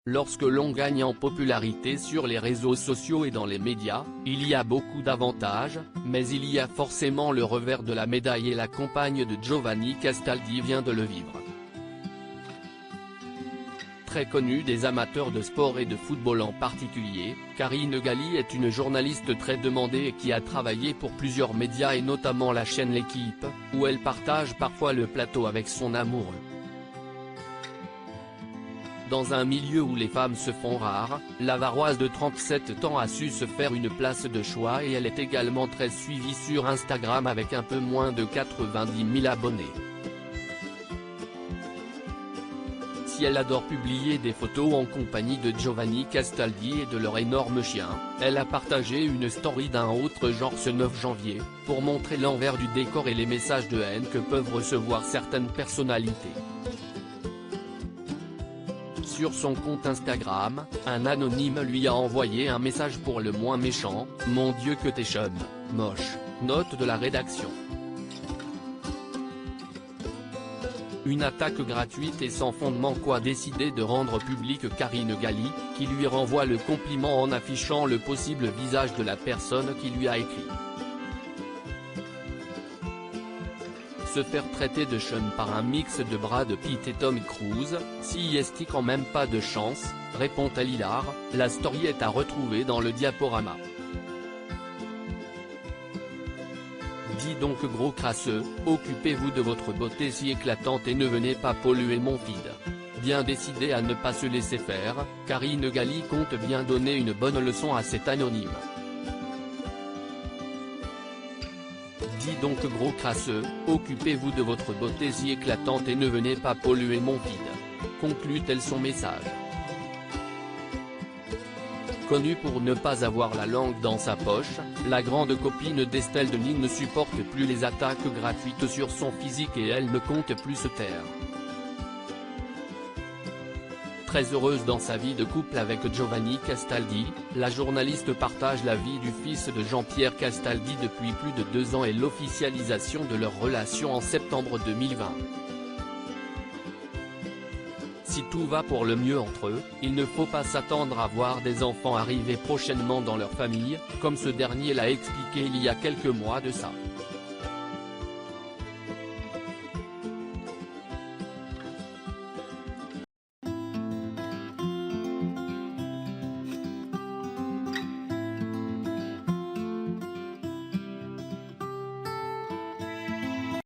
Lorsque l'on gagne en popularité sur les réseaux sociaux et dans les médias, il y a beaucoup d'avantages, mais il y a forcément le revers de la médaille et la compagne de Giovanni Castaldi vient de le vivre. Très connue des amateurs de sport et de football en particulier, Karine Galli est une journaliste très demandée et qui a travaillé pour plusieurs médias et notamment la chaîne L'Équipe, où elle partage parfois le plateau avec son amoureux. Dans un milieu où les femmes se font rares, la Varoise de 37 ans a su se faire une place de choix et elle est également très suivie sur Instagram avec un peu moins de 90 000 abonnés. Si elle adore publier des photos en compagnie de Giovanni Castaldi et de leur énorme chien, elle a partagé une story d'un autre genre ce 9 janvier, pour montrer l'envers du décor et les messages de haine que peuvent recevoir certaines personnalités. Sur son compte Instagram, un anonyme lui a envoyé un message pour le moins méchant, « Mon Dieu que t'es chum, moche », note de la rédaction. Une attaque gratuite et sans fondement qu'a décidé de rendre public Karine Galli, qui lui renvoie le compliment en affichant le possible visage de la personne qui lui a écrit. Se faire traiter de chum par un mix de Brad Pitt et Tom Cruise, si est-il quand même pas de chance, répond-elle hilar, la story est à retrouver dans le diaporama. Dis donc gros crasseux, occupez-vous de votre beauté si éclatante et ne venez pas polluer mon feed. Bien décidée à ne pas se laisser faire, Karine Galli compte bien donner une bonne leçon à cet anonyme. Dis donc gros crasseux, occupez-vous de votre beauté si éclatante et ne venez pas polluer mon feed. Conclut-elle son message. Connue pour ne pas avoir la langue dans sa poche, la grande copine d'Estelle Denis ne supporte plus les attaques gratuites sur son physique et elle ne compte plus se taire. Très heureuse dans sa vie de couple avec Giovanni Castaldi, la journaliste partage la vie du fils de Jean-Pierre Castaldi depuis plus de 2 ans et l'officialisation de leur relation en septembre 2020. Si tout va pour le mieux entre eux, il ne faut pas s'attendre à voir des enfants arriver prochainement dans leur famille, comme ce dernier l'a expliqué il y a quelques mois de ça.